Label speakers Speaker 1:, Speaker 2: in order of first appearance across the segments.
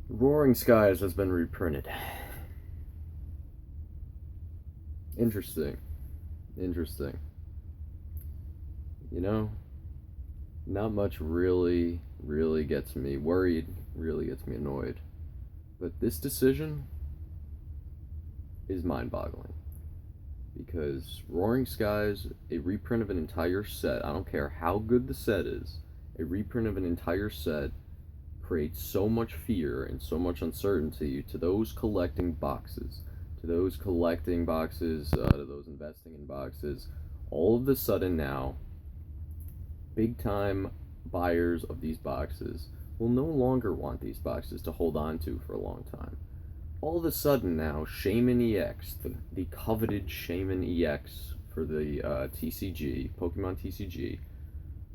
Speaker 1: Roaring Skies has been reprinted. Interesting. Interesting. You know, not much really gets me worried, really gets me annoyed. But this decision is mind boggling. Because Roaring Skies, a reprint of an entire set, I don't care how good the set is, a reprint of an entire set creates so much fear and so much uncertainty to those collecting boxes, to those investing in boxes. All of a sudden now, big time buyers of these boxes will no longer want these boxes to hold on to for a long time. All of a sudden now, Shaymin EX, the coveted Shaymin EX for the TCG, Pokemon TCG,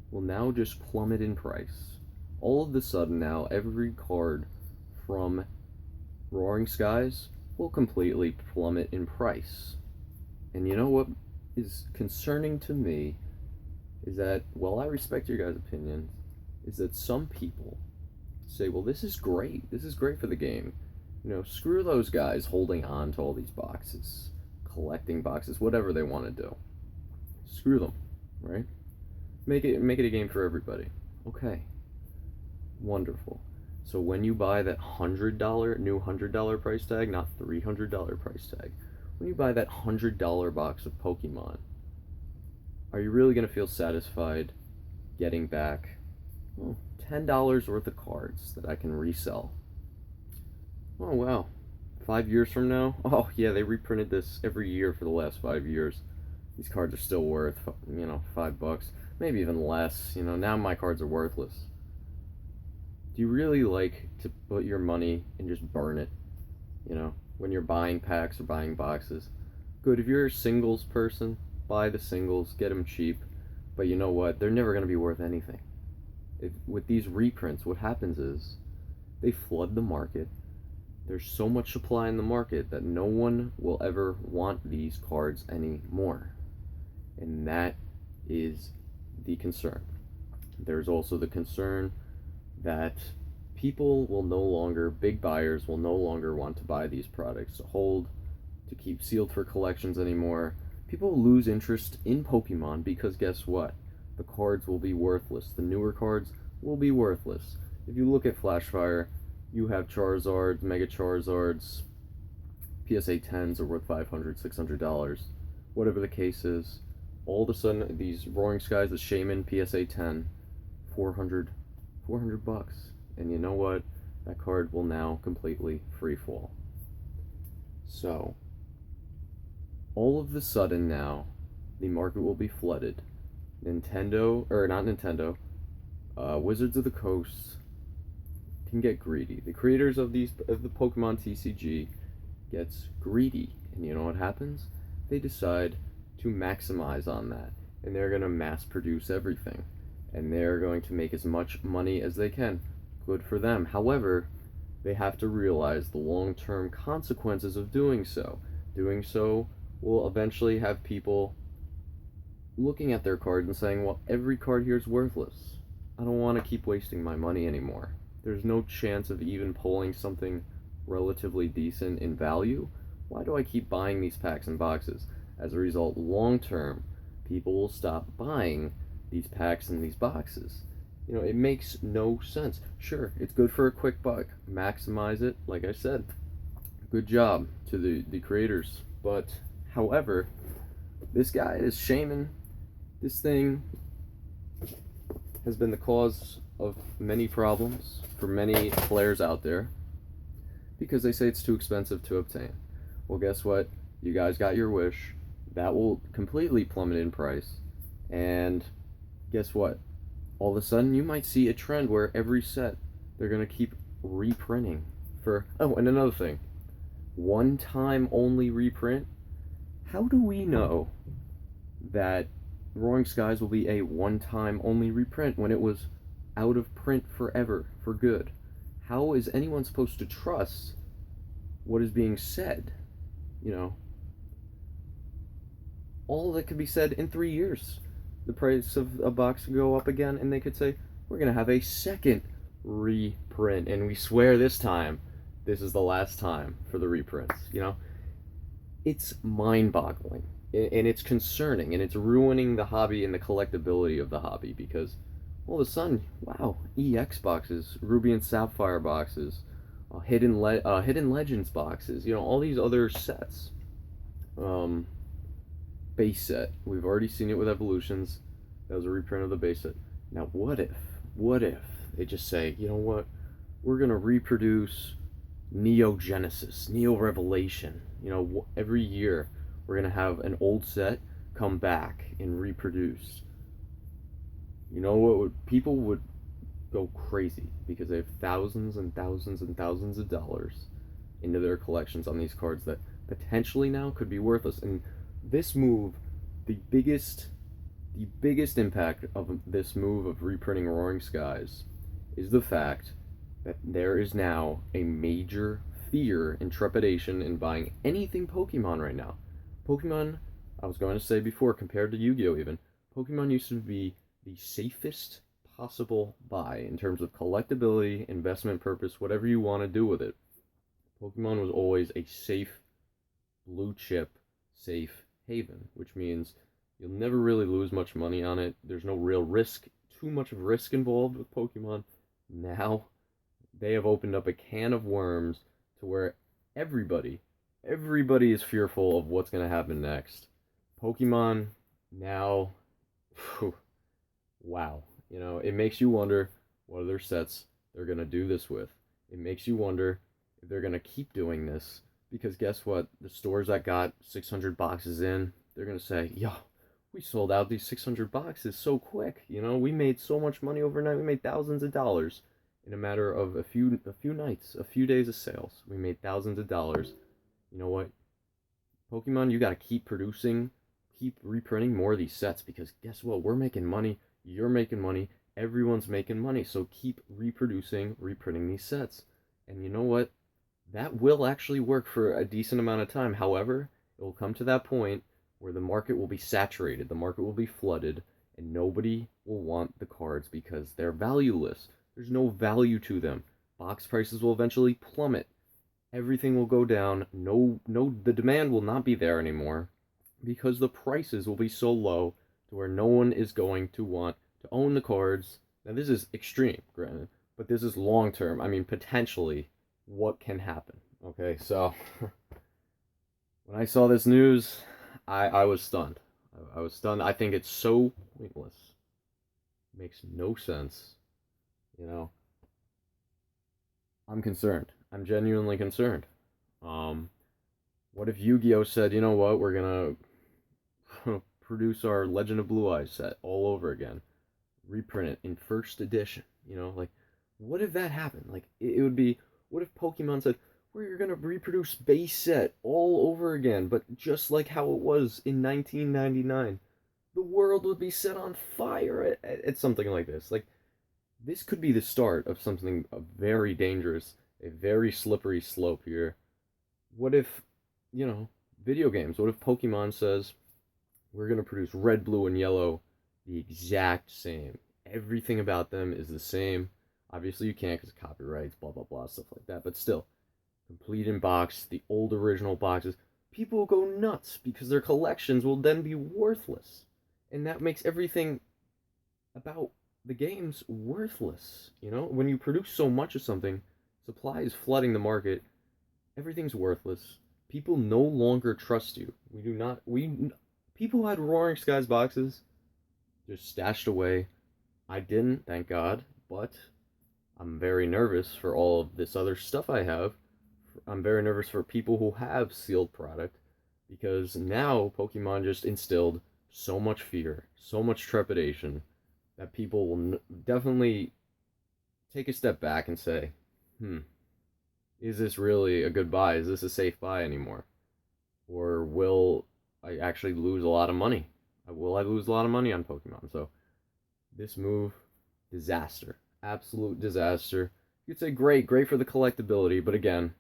Speaker 1: will now just plummet in price. All of a sudden now, every card from Roaring Skies will completely plummet in price. And you know what is concerning to me is that, while I respect your guys' opinion, is that some people say, well, this is great. This is great for the game. You know, screw those guys holding on to all these boxes, collecting boxes, whatever they want to do. Screw them, right? Make it a game for everybody. Okay. Wonderful. So when you buy that $100 price tag, not $300 price tag, when you buy that $100 box of Pokemon, are you really going to feel satisfied getting back $10 worth of cards that I can resell? Oh, wow. 5 years from now? Oh, yeah, they reprinted this every year for the last 5 years. These cards are still worth, $5, maybe even less. Now my cards are worthless. Do you really like to put your money and just burn it? When you're buying packs or buying boxes? Good, if you're a singles person, buy the singles, get them cheap. But you know what? They're never going to be worth anything. With these reprints, what happens is they flood the market. There's so much supply in the market that no one will ever want these cards anymore. And that is the concern. There's also the concern that big buyers will no longer want to buy these products to hold, to keep sealed for collections anymore. People will lose interest in Pokemon because guess what? The cards will be worthless. The newer cards will be worthless. If you look at Flashfire, you have Charizards, Mega Charizards, PSA 10s are worth $500, $600. Whatever the case is, all of a sudden, these Roaring Skies, the Shaymin PSA 10, 400 bucks. And you know what? That card will now completely free fall. So, all of a sudden now, the market will be flooded. Wizards of the Coast can get greedy. The creators of the Pokemon TCG gets greedy. And you know what happens? They decide to maximize on that. And they're going to mass produce everything. And they're going to make as much money as they can. Good for them. However, they have to realize the long-term consequences of doing so. Doing so will eventually have people looking at their cards and saying, well, every card here is worthless. I don't want to keep wasting my money anymore. There's no chance of even pulling something relatively decent in value. Why do I keep buying these packs and boxes? As a result, long-term, people will stop buying these packs and these boxes. It makes no sense. Sure, it's good for a quick buck. Maximize it, like I said. Good job to the creators. But, however, this Shaymin, this thing has been the cause of many problems for many players out there because they say it's too expensive to obtain. Well, guess what? You guys got your wish. That will completely plummet in price. And guess what? All of a sudden, you might see a trend where every set they're going to keep reprinting for... Oh, and another thing. One-time only reprint. How do we know that Roaring Skies will be a one-time only reprint when it was out of print forever, for good? How is anyone supposed to trust what is being said? All that could be said in 3 years. The price of a box could go up again, and they could say, we're going to have a second reprint. reprint, and we swear this time, this is the last time for the reprints. It's mind-boggling, and it's concerning, and it's ruining the hobby and the collectability of the hobby because all of a sudden, wow, EX boxes, Ruby and Sapphire boxes, Hidden Legends boxes, all these other sets. Um, Base set, we've already seen it with Evolutions. That was a reprint of the base set. Now, what if they just say, you know what, we're gonna reproduce Neo Genesis, Neo Revelation. Every year we're gonna have an old set come back and reproduce. People would go crazy because they have thousands and thousands and thousands of dollars into their collections on these cards that potentially now could be worthless. And this move, the biggest impact of this move of reprinting Roaring Skies is the fact that there is now a major fear and trepidation in buying anything Pokemon right now. Pokemon, I was going to say before, compared to Yu-Gi-Oh even, Pokemon used to be the safest possible buy in terms of collectability, investment purpose, whatever you want to do with it. Pokemon was always a safe, blue chip, safe haven, which means you'll never really lose much money on it. There's no real risk, too much of risk involved with Pokemon. Now, they have opened up a can of worms to where everybody is fearful of what's going to happen next. Pokemon now, whew, wow. It makes you wonder what other sets they're going to do this with. It makes you wonder if they're going to keep doing this, because guess what? The stores that got 600 boxes in, they're going to say, yo, we sold out these 600 boxes so quick. We made so much money overnight. We made thousands of dollars in a matter of a few nights, a few days of sales. We made thousands of dollars. You know what? Pokemon, you got to keep producing, keep reprinting more of these sets, because guess what? We're making money. You're making money. Everyone's making money. So keep reproducing, reprinting these sets. And you know what? That will actually work for a decent amount of time. However, it will come to that point where the market will be saturated, the market will be flooded, and nobody will want the cards because they're valueless. There's no value to them. Box prices will eventually plummet. Everything will go down. The demand will not be there anymore because the prices will be so low to where no one is going to want to own the cards. Now, this is extreme, granted, but this is long term. I mean, potentially, what can happen? Okay, so when I saw this news, I was stunned. I was stunned. I think it's so pointless. It makes no sense. I'm concerned. I'm genuinely concerned. What if Yu-Gi-Oh said, you know what, we're gonna produce our Legend of Blue Eyes set all over again, reprint it in first edition? What if that happened? It would be, what if Pokemon said, we're gonna reproduce base set all over again, but just like how it was in 1999? The world would be set on fire at something like this. This could be the start of something very dangerous, a very slippery slope here. What if, video games, what if Pokemon says, we're going to produce red, blue, and yellow the exact same? Everything about them is the same. Obviously, you can't because copyrights, blah, blah, blah, stuff like that. But still, complete in box, the old original boxes. People will go nuts because their collections will then be worthless. And that makes everything about the game's worthless. When you produce so much of something, supply is flooding the market, everything's worthless. People no longer trust you. People had Roaring Skies boxes just stashed away. I didn't, thank God, but I'm very nervous for all of this other stuff I have. I'm very nervous for people who have sealed product, because now Pokemon just instilled so much fear, so much trepidation, that people will definitely take a step back and say, is this really a good buy? Is this a safe buy anymore? Or will I actually lose a lot of money? Will I lose a lot of money on Pokemon? So, this move, disaster. Absolute disaster. You could say great for the collectability, but again,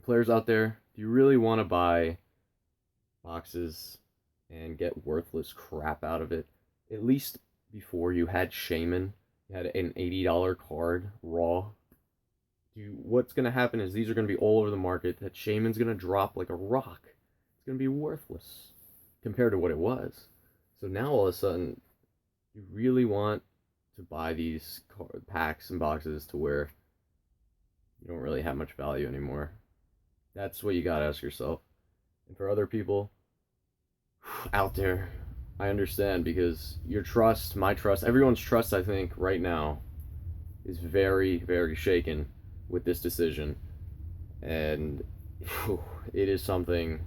Speaker 1: players out there, if you really want to buy boxes and get worthless crap out of it, at least before you had Shaymin, you had an $80 card raw. what's going to happen is these are going to be all over the market. That Shaymin's going to drop like a rock. It's going to be worthless compared to what it was. So now all of a sudden, you really want to buy these packs and boxes to where you don't really have much value anymore. That's what you gotta ask yourself. And for other people out there, I understand, because your trust, my trust, everyone's trust, I think, right now is very, very shaken with this decision. And it is something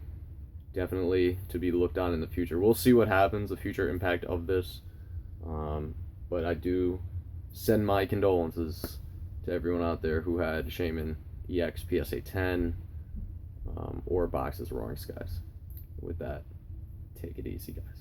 Speaker 1: definitely to be looked on in the future. We'll see what happens, the future impact of this. But I do send my condolences to everyone out there who had Shaymin EX PSA 10 or boxes Roaring Skies. With that, take it easy, guys.